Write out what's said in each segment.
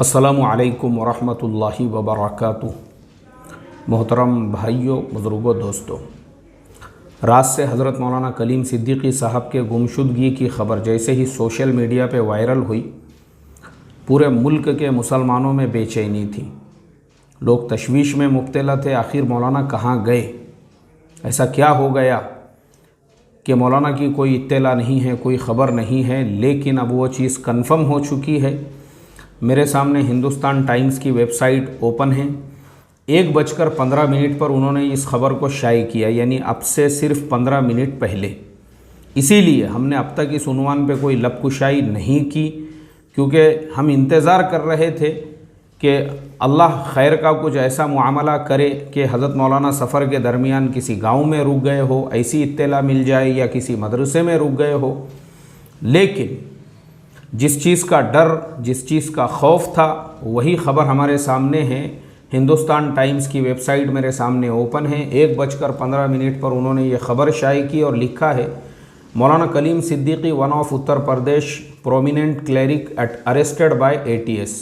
अस्सलामु अलैकुम वरहमतुल्लाहि वबरकातुहू। मोहतरम भाइयों, बुज़ुर्गों, दोस्तों, रात से हज़रत मौलाना कलीम सिद्दीकी साहब के गुमशुदगी की ख़बर जैसे ही सोशल मीडिया पे वायरल हुई, पूरे मुल्क के मुसलमानों में बेचैनी थी। लोग तशवीश में मुब्तला थे, आखिर मौलाना कहाँ गए, ऐसा क्या हो गया कि मौलाना की कोई इत्तला नहीं है, कोई ख़बर नहीं है। लेकिन अब वो चीज़ कन्फर्म हो चुकी है। मेरे सामने हिंदुस्तान टाइम्स की वेबसाइट ओपन है। 1:15 पर उन्होंने इस खबर को शाये किया, यानी अब से सिर्फ 15 मिनट पहले। इसीलिए हमने अब तक इस उन्वान पे कोई लबकुशाई नहीं की, क्योंकि हम इंतज़ार कर रहे थे कि अल्लाह खैर का कुछ ऐसा मुआमला करे कि हज़रत मौलाना सफ़र के दरमियान किसी गांव में रुक गए हो, ऐसी इत्तला मिल जाए, या किसी मदरसे में रुक गए हो। लेकिन जिस चीज़ का डर, जिस चीज़ का खौफ था, वही ख़बर हमारे सामने है। हिंदुस्तान टाइम्स की वेबसाइट मेरे सामने ओपन है। 1:15 पर उन्होंने ये ख़बर शाये की और लिखा है, Maulana Kaleem Siddiqui, one of Uttar Pradesh prominent cleric arrested by ATS।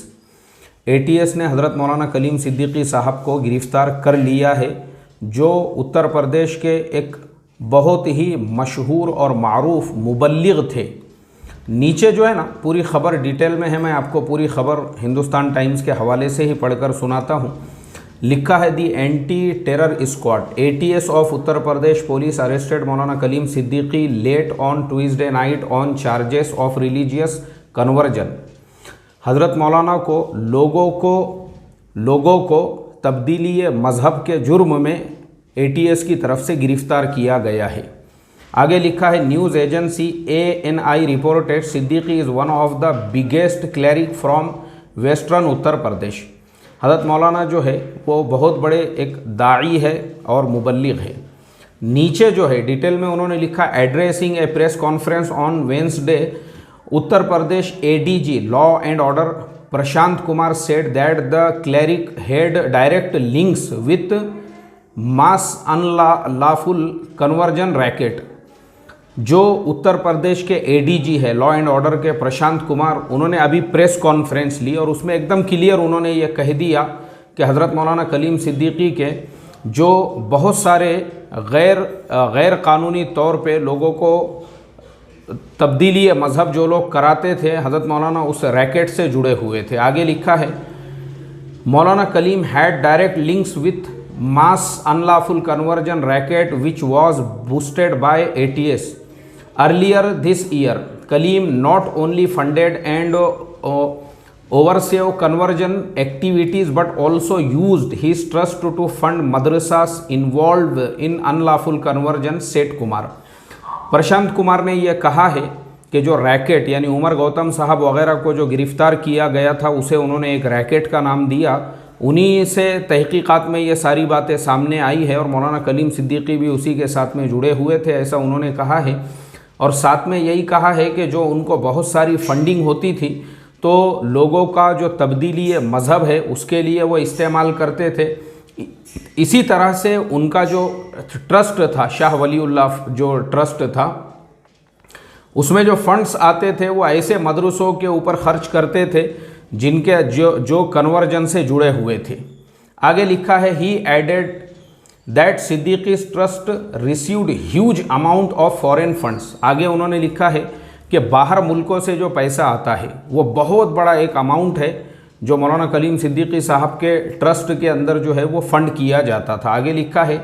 ATS ने हज़रत मौलाना कलीम सिद्दीकी साहब को गिरफ़्तार कर लिया है, जो उत्तर प्रदेश के एक बहुत ही मशहूर और मारूफ मुबल्लिग थे। नीचे जो है ना, पूरी ख़बर डिटेल में है, मैं आपको पूरी ख़बर हिंदुस्तान टाइम्स के हवाले से ही पढ़कर सुनाता हूँ। लिखा है, the anti terror squad ATS of Uttar Pradesh police arrested Maulana Kaleem Siddiqui late on Tuesday night on charges of religious conversion. Hazrat Maulana को लोगों को तब्दीली मज़हब के जुर्म में ATS की तरफ से गिरफ़्तार किया गया है। आगे लिखा है, news agency ANI reported Siddiqui is one of the biggest cleric from western Uttar Pradesh. Hazrat Maulana जो है वो बहुत बड़े एक दाई है और मुबल्लिग है। नीचे जो है डिटेल में उन्होंने लिखा, addressing A press conference on Wednesday Uttar Pradesh ADG law and order Prashant Kumar said that the क्लैरिक had direct links with mass unlawful conversion racket. जो उत्तर प्रदेश के ADG है लॉ एंड ऑर्डर के प्रशांत कुमार, उन्होंने अभी प्रेस कॉन्फ्रेंस ली और उसमें एकदम क्लियर उन्होंने ये कह दिया कि हज़रत मौलाना कलीम सिद्दीकी के जो बहुत सारे गैर कानूनी तौर पे लोगों को तब्दीली मज़हब जो लोग कराते थे, हज़रत मौलाना उस रैकेट से जुड़े हुए थे। आगे लिखा है, Maulana Kaleem had direct links with mass unlawful conversion racket which was boosted by ATS। Earlier this year, Kaleem not only funded and oversaw conversion activities but also used his trust to fund madrasas involved in unlawful conversion, said Kumar. Prashant Kumar ने यह कहा है कि जो racket यानी उमर गौतम साहब वगैरह को जो गिरफ़्तार किया गया था, उसे उन्होंने एक रैकेट का नाम दिया। उन्हीं से तहकीकात में ये सारी बातें सामने आई है और मौलाना कलीम सिद्दीकी भी उसी के साथ में जुड़े हुए थे, ऐसा उन्होंने कहा है। और साथ में यही कहा है कि जो उनको बहुत सारी फंडिंग होती थी, तो लोगों का जो तब्दीली मज़हब है उसके लिए वो इस्तेमाल करते थे। इसी तरह से उनका जो ट्रस्ट था, शाह वलीउल्लाह जो ट्रस्ट था, उसमें जो फंड्स आते थे वो ऐसे मदरसों के ऊपर खर्च करते थे जिनके जो कन्वर्जन से जुड़े हुए थे। आगे लिखा है, he added that Siddiqui's trust received huge amount of foreign funds. आगे उन्होंने लिखा है कि बाहर मुल्कों से जो पैसा आता है वो बहुत बड़ा एक अमाउंट है जो मौलाना कलीम सिद्दीकी साहब के ट्रस्ट के अंदर जो है वो फंड किया जाता था। आगे लिखा है,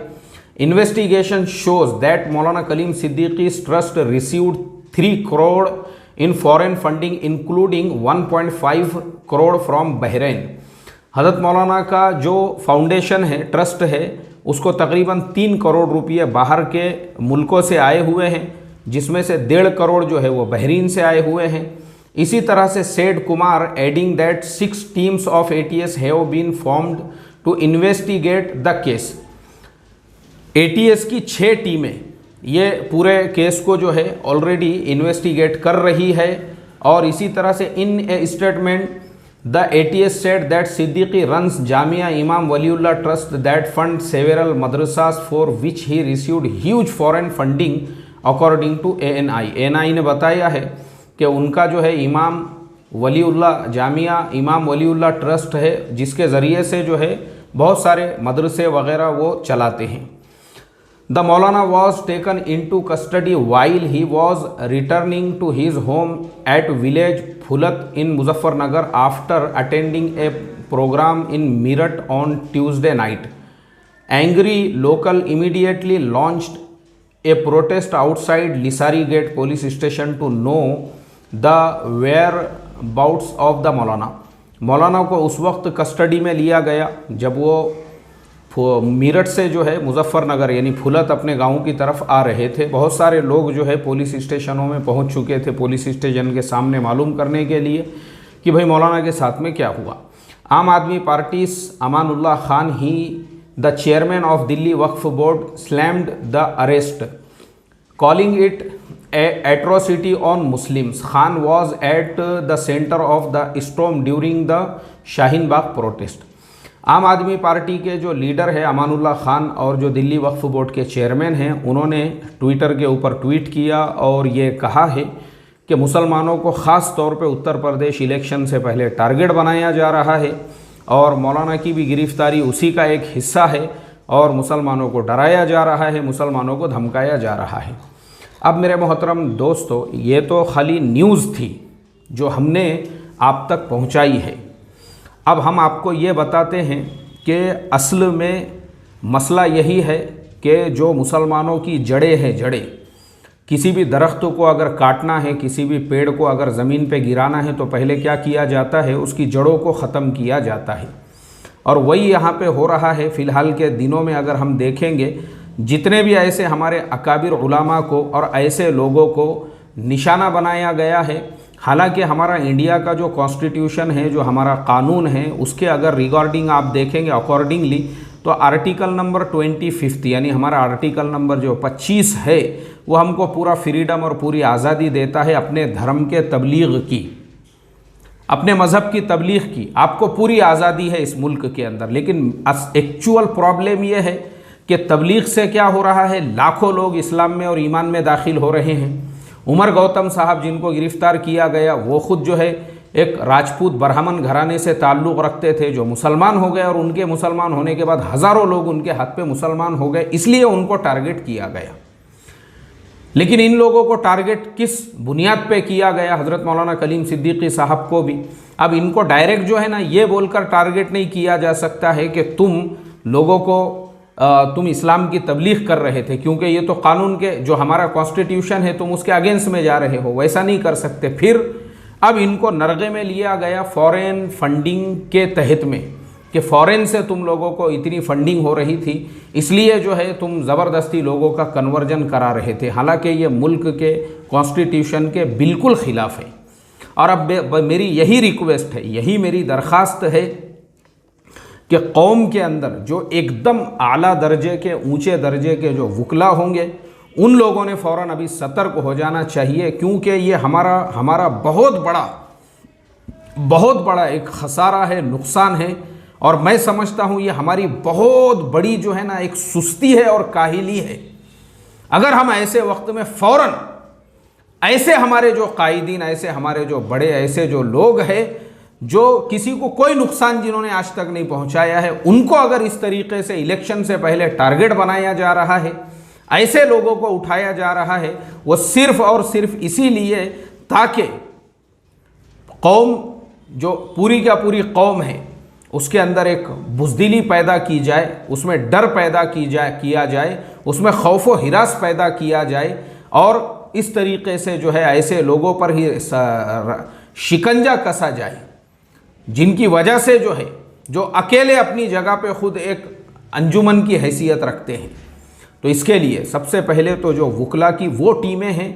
investigation shows that Maulana Kaleem Siddiqui's trust received 3 crore in foreign funding including 1.5 crore from Bahrain. Hazrat Maulana का जो फाउंडेशन है, ट्रस्ट है, उसको तकरीबन 3 करोड़ रुपये बाहर के मुल्कों से आए हुए हैं, जिसमें से 1.5 करोड़ जो है वो बहरीन से आए हुए हैं। इसी तरह से said Kumar adding that 6 teams of ATS have been formed to investigate the case. ATS की 6 टीमें ये पूरे केस को जो है ऑलरेडी इन्वेस्टिगेट कर रही है। और इसी तरह से in a statement The ATS said that Siddiqui runs Jamia Imam Waliullah Trust that funds several madrasas for which he received huge foreign funding according to ANI। ANI ने बताया है कि उनका जो है इमाम वलीउल्लाह जामिया इमाम वलीउल्लाह ट्रस्ट है, जिसके ज़रिए से जो है बहुत सारे मदरसे वगैरह वो चलाते हैं। The Maulana was taken into custody while he was returning to his home at village Phulat in Muzaffarnagar after attending a programme in Meerut on Tuesday night. Angry local immediately launched a protest outside Lisari Gate police station to know the whereabouts of the मौलाना को उस वक्त custody में लिया गया जब वो मीरठ से जो है मुजफ्फरनगर यानी फुलत अपने गांव की तरफ आ रहे थे। बहुत सारे लोग जो है पुलिस स्टेशनों में पहुंच चुके थे पुलिस स्टेशन के सामने मालूम करने के लिए कि भाई मौलाना के साथ में क्या हुआ। आम आदमी party Amanullah Khan he the chairman of Delhi Waqf Board slammed the arrest, calling it a atrocity on Muslims. Khan was at the center of the storm during the Shaheen Bagh protest. आम आदमी पार्टी के जो leader है अमानुल्लाह खान और जो Delhi Waqf board के chairman हैं, उन्होंने ट्विटर के ऊपर ट्वीट किया और ये कहा है कि मुसलमानों को ख़ास तौर पे उत्तर प्रदेश इलेक्शन से पहले टारगेट बनाया जा रहा है और मौलाना की भी गिरफ्तारी उसी का एक हिस्सा है और मुसलमानों को डराया जा रहा है, मुसलमानों को धमकाया जा रहा है। अब मेरे मोहतरम दोस्तों, ये तो खाली न्यूज़ थी जो हमने आप तक पहुंचाई है। अब हम आपको ये बताते हैं कि असल में मसला यही है कि जो मुसलमानों की जड़ें हैं, जड़ें किसी भी दरख्त को अगर काटना है, किसी भी पेड़ को अगर ज़मीन पे गिराना है तो पहले क्या किया जाता है, उसकी जड़ों को ख़त्म किया जाता है। और वही यहाँ पे हो रहा है। फ़िलहाल के दिनों में अगर हम देखेंगे, जितने भी ऐसे हमारे अकाबिर उलामा को और ऐसे लोगों को निशाना बनाया गया है, हालांकि हमारा इंडिया का जो कॉन्स्टिट्यूशन है, जो हमारा कानून है, उसके अगर रिगार्डिंग आप देखेंगे अकॉर्डिंगली तो आर्टिकल नंबर 25 यानी हमारा आर्टिकल नंबर जो 25 है वो हमको पूरा फ्रीडम और पूरी आज़ादी देता है अपने धर्म के तबलीग की, अपने मज़हब की तबलीग की। आपको पूरी आज़ादी है इस मुल्क के अंदर। लेकिन एक्चुअल प्रॉब्लम ये है कि तबलीग से क्या हो रहा है, लाखों लोग इस्लाम में और ईमान में दाखिल हो रहे हैं। उमर गौतम साहब जिनको गिरफ़्तार किया गया, वो ख़ुद जो है एक राजपूत ब्राह्मण घराने से ताल्लुक़ रखते थे, जो मुसलमान हो गए और उनके मुसलमान होने के बाद हज़ारों लोग उनके हाथ पे मुसलमान हो गए, इसलिए उनको टारगेट किया गया। लेकिन इन लोगों को टारगेट किस बुनियाद पे किया गया, हज़रत मौलाना कलीम सिद्दीकी साहब को भी। अब इनको डायरेक्ट जो है ना ये बोलकर टारगेट नहीं किया जा सकता है कि तुम लोगों को तुम इस्लाम की तबलीग कर रहे थे, क्योंकि ये तो कानून के जो हमारा कॉन्स्टिट्यूशन है तुम उसके अगेंस्ट में जा रहे हो, वैसा नहीं कर सकते। फिर अब इनको नरगे में लिया गया फॉरेन फंडिंग के तहत में कि फ़ॉरेन से तुम लोगों को इतनी फंडिंग हो रही थी, इसलिए जो है तुम ज़बरदस्ती लोगों का कन्वर्जन करा रहे थे, हालांकि ये मुल्क के कॉन्स्टिट्यूशन के बिल्कुल ख़िलाफ़ है। और अब मेरी यही रिक्वेस्ट है, यही मेरी दरख्वास्त है कि कौम के अंदर जो एकदम आला दर्जे के, ऊंचे दर्जे के जो वकला होंगे, उन लोगों ने फ़ौरन अभी सतर्क हो जाना चाहिए, क्योंकि ये हमारा बहुत बड़ा एक खसारा है, नुकसान है। और मैं समझता हूँ ये हमारी बहुत बड़ी जो है ना एक सुस्ती है और काहिली है। अगर हम ऐसे वक्त में फ़ौरन ऐसे हमारे जो कायदीन, ऐसे हमारे जो बड़े, ऐसे जो लोग हैं जो किसी को कोई नुकसान जिन्होंने आज तक नहीं पहुंचाया है, उनको अगर इस तरीके से इलेक्शन से पहले टारगेट बनाया जा रहा है, ऐसे लोगों को उठाया जा रहा है, वो सिर्फ और सिर्फ इसीलिए ताकि कौम जो पूरी का पूरी कौम है उसके अंदर एक बुज़दिली पैदा की जाए, उसमें डर पैदा किया जाए, उसमें खौफ व हिरास पैदा किया जाए और इस तरीके से जो है ऐसे लोगों पर ही शिकंजा कसा जाए जिनकी वजह से जो है, जो अकेले अपनी जगह पे ख़ुद एक अंजुमन की हैसियत रखते हैं। तो इसके लिए सबसे पहले तो जो वकला की वो टीमें हैं,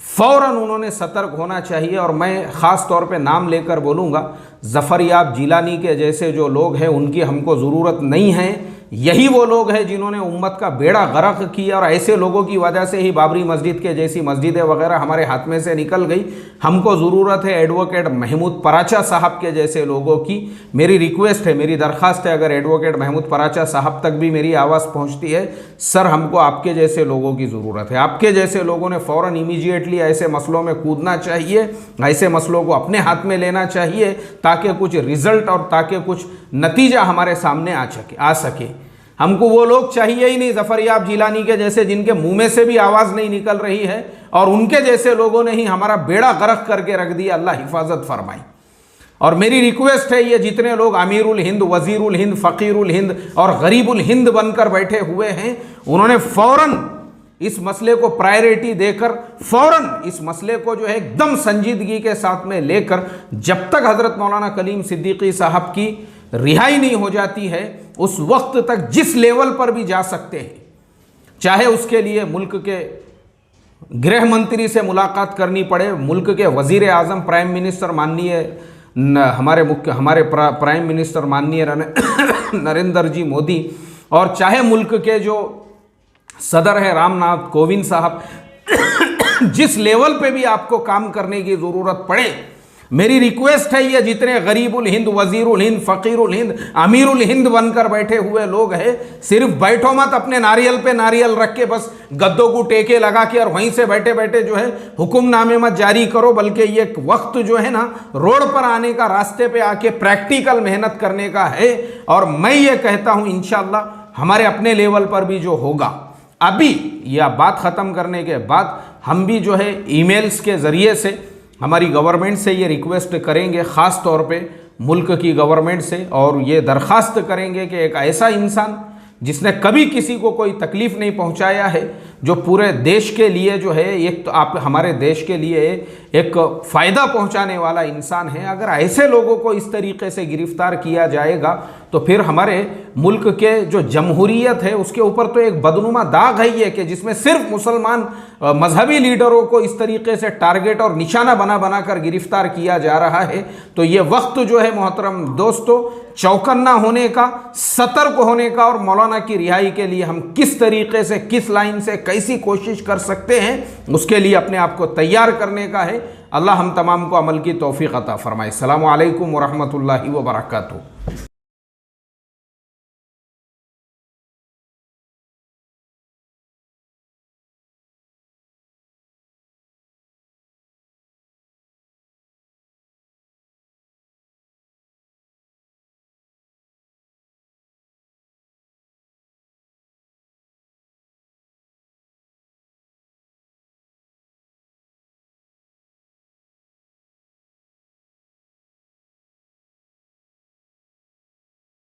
फ़ौरन उन्होंने सतर्क होना चाहिए। और मैं ख़ास तौर पे नाम लेकर बोलूँगा, ज़फ़र याब जिलानी के जैसे जो लोग हैं उनकी हमको ज़रूरत नहीं है, यही वो लोग हैं जिन्होंने उम्मत का बेड़ा गर्क किया, और ऐसे लोगों की वजह से ही बाबरी मस्जिद के जैसी मस्जिदें वगैरह हमारे हाथ में से निकल गई। हमको ज़रूरत है एडवोकेट महमूद पराचा साहब के जैसे लोगों की। मेरी रिक्वेस्ट है, मेरी दरख्वास्त है, अगर एडवोकेट महमूद पराचा साहब तक भी मेरी आवाज़ पहुँचती है, सर हमको आपके जैसे लोगों की ज़रूरत है। आपके जैसे लोगों ने फ़ौरन इमीडिएटली ऐसे मसलों में कूदना चाहिए, ऐसे मसलों को अपने हाथ में लेना चाहिए, ताकि कुछ रिजल्ट और ताकि कुछ नतीजा हमारे सामने आ सके। हमको वो लोग चाहिए ही नहीं ज़फ़रयाब जिलानी के जैसे, जिनके मुंह में से भी आवाज़ नहीं निकल रही है, और उनके जैसे लोगों ने ही हमारा बेड़ा गर्क करके रख दिया। अल्लाह हिफाजत फरमाए। और मेरी रिक्वेस्ट है, ये जितने लोग अमीरुल हिंद, वज़ीरुल हिंद, फ़कीरुल हिंद और गरीबुल हिंद बनकर बैठे हुए हैं, उन्होंने फ़ौरन इस मसले को प्रायोरिटी देकर, फ़ौरन इस मसले को जो है एकदम संजीदगी के साथ में लेकर, जब तक हज़रत मौलाना कलीम सिद्दीकी साहब की रिहाई नहीं हो जाती है, उस वक्त तक जिस लेवल पर भी जा सकते हैं, चाहे उसके लिए मुल्क के गृह मंत्री से मुलाकात करनी पड़े, मुल्क के वज़ीर आज़म, प्राइम मिनिस्टर माननीय हमारे प्राइम मिनिस्टर माननीय नरेंद्र जी मोदी, और चाहे मुल्क के जो सदर है रामनाथ कोविंद साहब, जिस लेवल पे भी आपको काम करने की ज़रूरत पड़े, मेरी रिक्वेस्ट है, ये जितने गरीबुल हिंद, वज़ीरुल हिंद, फ़कीरुल हिंद, अमीरुल हिंद बनकर बैठे हुए लोग हैं, सिर्फ बैठो मत अपने नारियल पे नारियल रख के, बस गद्दों को टेके लगा के और वहीं से बैठे बैठे जो है हुक्मनामे मत जारी करो, बल्कि ये वक्त जो है ना रोड पर आने का, रास्ते पे आके प्रैक्टिकल मेहनत करने का है। और मैं ये कहता हूँ इंशाअल्लाह हमारे अपने लेवल पर भी जो होगा, अभी यह बात ख़त्म करने के बाद हम भी जो है ईमेल्स के ज़रिए से हमारी गवर्नमेंट से ये रिक्वेस्ट करेंगे, ख़ास तौर पे मुल्क की गवर्नमेंट से, और ये दरख्वास्त करेंगे कि एक ऐसा इंसान जिसने कभी किसी को कोई तकलीफ़ नहीं पहुंचाया है, जो पूरे देश के लिए जो है, एक तो आप हमारे देश के लिए एक फ़ायदा पहुंचाने वाला इंसान है, अगर ऐसे लोगों को इस तरीके से गिरफ़्तार किया जाएगा तो फिर हमारे मुल्क के जो जमहूरियत है उसके ऊपर तो एक बदनुमा दाग है ये, कि जिसमें सिर्फ मुसलमान मजहबी लीडरों को इस तरीके से टारगेट और निशाना बना बना कर गिरफ़्तार किया जा रहा है। तो ये वक्त जो है मोहतरम दोस्तों, चौकन्ना होने का, सतर्क होने का, और मौलाना की रिहाई के लिए हम किस तरीके से, किस लाइन से कैसी कोशिश कर सकते हैं, उसके लिए अपने आप को तैयार करने का है। अल्लाह हम तमाम को अमल की तौफीक अता फरमाए। अस्सलामु अलैकुम व रहमतुल्लाहि व बरकातुहू।